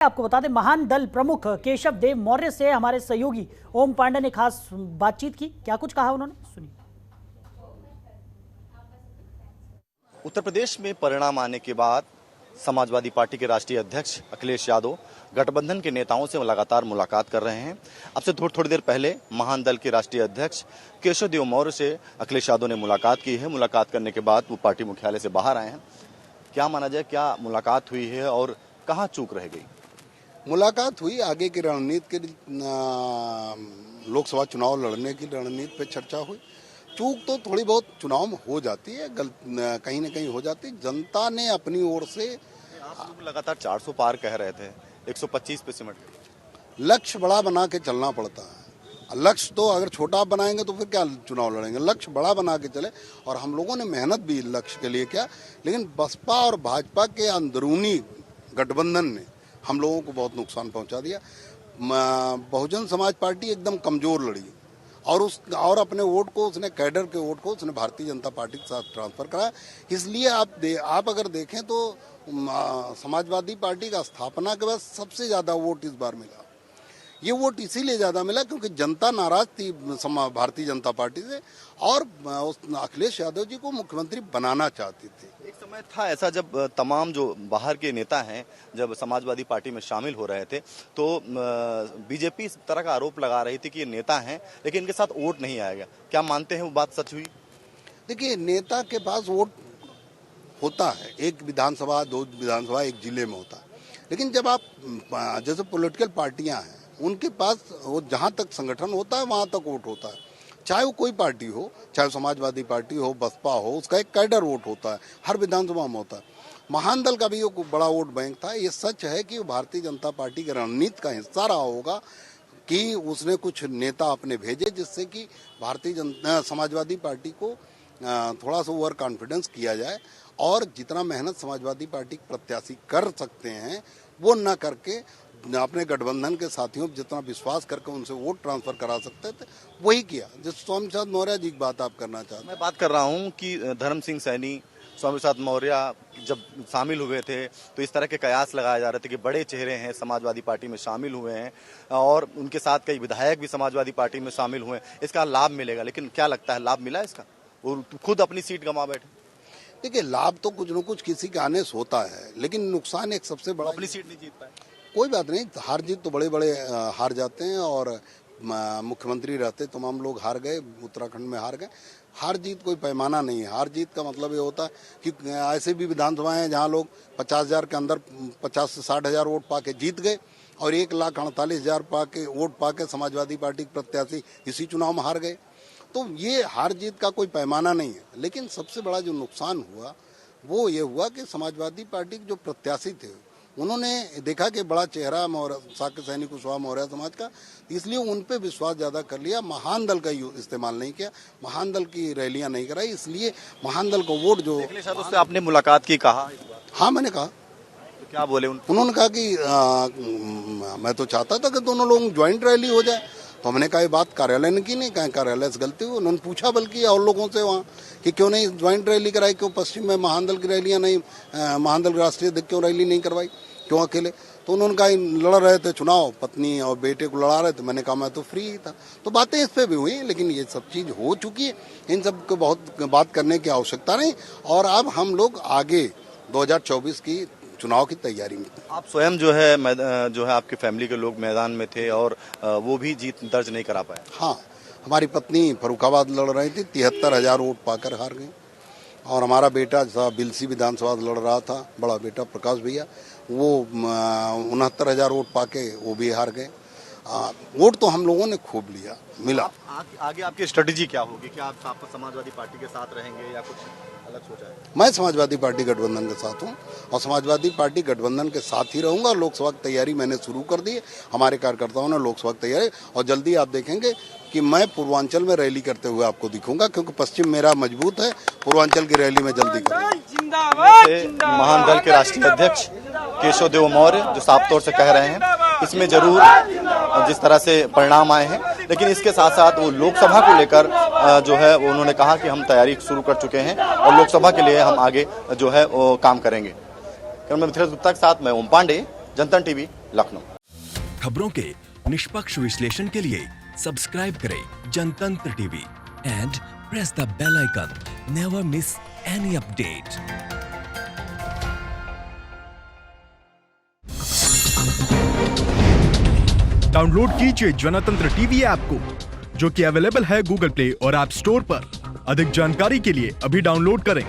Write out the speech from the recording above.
आपको बता दें, महान दल प्रमुख केशव देव मौर्य से हमारे सहयोगी ओम पांडे ने खास बातचीत की। क्या कुछ कहा उन्होंने, सुनिए। उत्तर प्रदेश में परिणाम आने के बाद समाजवादी पार्टी के राष्ट्रीय अध्यक्ष अखिलेश यादव गठबंधन के नेताओं से लगातार मुलाकात कर रहे हैं। अब से थोड़ी देर पहले महान दल के राष्ट्रीय अध्यक्ष केशव देव मौर्य से अखिलेश यादव ने मुलाकात की है। मुलाकात करने के बाद वो पार्टी मुख्यालय से बाहर आए हैं। क्या माना जाए, क्या मुलाकात हुई है और कहाँ चूक रह गई? मुलाकात हुई, आगे की रणनीति के लोकसभा चुनाव लड़ने की रणनीति पे चर्चा हुई। चूक तो थोड़ी बहुत चुनाव में हो जाती है, कहीं न कहीं हो जाती है। जनता ने अपनी ओर से आप लगातार 400 पार कह रहे थे, 125 पे सिमट गए। लक्ष्य बड़ा बना के चलना पड़ता है। लक्ष्य तो अगर छोटा बनाएंगे तो फिर क्या चुनाव लड़ेंगे। लक्ष्य बड़ा बना के चले, और हम लोगों ने मेहनत भी लक्ष्य के लिए किया। लेकिन बसपा और भाजपा के अंदरूनी गठबंधन ने हम लोगों को बहुत नुकसान पहुंचा दिया। बहुजन समाज पार्टी एकदम कमजोर लड़ी और अपने वोट को उसने, कैडर के वोट को उसने भारतीय जनता पार्टी के साथ ट्रांसफर कराया। इसलिए आप अगर देखें तो समाजवादी पार्टी का स्थापना के बाद सबसे ज्यादा वोट इस बार मिला। ये वोट इसीलिए ज्यादा मिला क्योंकि जनता नाराज थी भारतीय जनता पार्टी से, और अखिलेश यादव जी को मुख्यमंत्री बनाना चाहती थी। एक समय था ऐसा जब तमाम जो बाहर के नेता हैं जब समाजवादी पार्टी में शामिल हो रहे थे तो बीजेपी इस तरह का आरोप लगा रही थी कि ये नेता हैं लेकिन इनके साथ वोट नहीं आएगा। क्या मानते हैं वो बात सच हुई? देखिए, नेता के पास वोट होता है, एक विधानसभा, 2 विधानसभा, एक जिले में होता है। लेकिन जब आप जैसे पॉलिटिकल पार्टियां हैं, उनके पास वो जहां तक संगठन होता है वहां तक वोट होता है। चाहे वो कोई पार्टी हो, चाहे समाजवादी पार्टी हो, बसपा हो, उसका एक कैडर वोट होता है, हर विधानसभा में होता है। महान दल का भी एक बड़ा वोट बैंक था। ये सच है कि भारतीय जनता पार्टी की रणनीति का हिस्सा रहा होगा कि उसने कुछ नेता अपने भेजे जिससे कि समाजवादी पार्टी को थोड़ा सा ओवर कॉन्फिडेंस किया जाए, और जितना मेहनत समाजवादी पार्टी प्रत्याशी कर सकते हैं वो न करके अपने गठबंधन के साथियों पर जितना विश्वास करके उनसे वोट ट्रांसफर करा सकते थे वही किया। जिस स्वामी प्रसाद मौर्य जी की बात आप करना चाहते हैं, मैं बात कर रहा हूँ कि धर्म सिंह सैनी, स्वामी प्रसाद मौर्य जब शामिल हुए थे तो इस तरह के कयास लगाए जा रहे थे कि बड़े चेहरे हैं समाजवादी पार्टी में शामिल हुए हैं और उनके साथ कई विधायक भी समाजवादी पार्टी में शामिल हुए हैं, इसका लाभ मिलेगा। लेकिन क्या लगता है, लाभ मिला इसका? वो खुद अपनी सीट गंवा बैठे। देखिए, लाभ तो कुछ न कुछ किसी के आने से होता है, लेकिन नुकसान एक सबसे बड़ा, अपनी सीट नहीं जीत पाए। कोई बात नहीं, हार जीत तो बड़े बड़े हार जाते हैं, और मुख्यमंत्री रहते तमाम लोग हार गए, उत्तराखंड में हार गए। हार जीत कोई पैमाना नहीं है। हार जीत का मतलब ये होता है कि ऐसे भी विधानसभाएं हैं जहां लोग 50,000 के अंदर 50 से 60,000 वोट पाके जीत गए, और 1,48,000 वोट पाके समाजवादी पार्टी के प्रत्याशी इसी चुनाव में हार गए। तो ये हार जीत का कोई पैमाना नहीं है। लेकिन सबसे बड़ा जो नुकसान हुआ वो ये हुआ कि समाजवादी पार्टी के जो प्रत्याशी थे उन्होंने देखा कि बड़ा चेहरा साक्य सैनी कुशवाहा मौर्य समाज का, इसलिए उन पे विश्वास ज्यादा कर लिया। महान दल का इस्तेमाल नहीं किया, महान दल की रैलियां नहीं कराई, इसलिए महान दल को वोट जो। उससे आपने मुलाकात की, कहा? हाँ, मैंने कहा। तो क्या बोले उन्होंने कहा कि मैं तो चाहता था कि दोनों लोग ज्वाइंट रैली हो जाए। तो हमने कहा ये बात कार्यालय ने की नहीं, कहा कार्यालय से गलती हुई। उन्होंने पूछा बल्कि और लोगों से वहाँ कि क्यों नहीं ज्वाइंट रैली कराई, क्यों पश्चिम में महान दल की रैलियां नहीं, महान दल राष्ट्रीय अध्यक्ष क्यों रैली नहीं करवाई, क्यों अकेले? तो उन्होंने कहा लड़ रहे थे चुनाव, पत्नी और बेटे को लड़ा रहे थे। मैंने कहा मैं तो फ्री ही था। तो बातें इस पे भी हुई, लेकिन ये सब चीज हो चुकी है, इन सब को बहुत बात करने की आवश्यकता नहीं। और अब हम लोग आगे 2024 की चुनाव की तैयारी में। आप स्वयं जो है आपके फैमिली के लोग मैदान में थे और वो भी जीत दर्ज नहीं करा पाए। हाँ, हमारी पत्नी फर्रुखाबाद लड़ रही थी, 73,000 वोट पाकर हार गई। और हमारा बेटा बिलसी विधानसभा लड़ रहा था, बड़ा बेटा प्रकाश भैया, वो 69,000 वोट पाके वो भी हार गए। वोट तो हम लोगों ने खूब लिया, मिला। आगे आपकी स्ट्रेटेजी क्या होगी? क्या आप समाजवादी पार्टी के साथ रहेंगे या कुछ अलग सोचा है? मैं समाजवादी पार्टी गठबंधन के साथ हूं, और समाजवादी पार्टी गठबंधन के साथ ही रहूंगा। लोकसभा की तैयारी मैंने शुरू कर दी है, हमारे कार्यकर्ताओं ने लोकसभा की तैयारी, और जल्दी आप देखेंगे कि मैं पूर्वांचल में रैली करते हुए आपको दिखूंगा, क्योंकि पश्चिम मेरा मजबूत है। पूर्वांचल की रैली में जल्दी करूंगा। महान दल के राष्ट्रीय अध्यक्ष केशव देव मौर्य जो साफ तौर से कह रहे हैं, इसमें जरूर जिस तरह से परिणाम आए हैं, लेकिन इसके साथ साथ वो लोकसभा को लेकर जो है उन्होंने कहा कि हम तैयारी शुरू कर चुके हैं और लोकसभा के लिए हम आगे जो है वो काम करेंगे। कैमरामैन मिथिलेश गुप्ता के साथ मैं ओम पांडे, जनतन टीवी, लखनऊ। खबरों के निष्पक्ष विश्लेषण के लिए सब्सक्राइब करें Jantantra TV and press the bell icon. Never miss any update. Download कीजिए जनतंत्र टीवी ऐप को, जो कि अवेलेबल है गूगल प्ले और ऐप स्टोर पर। अधिक जानकारी के लिए अभी डाउनलोड करें।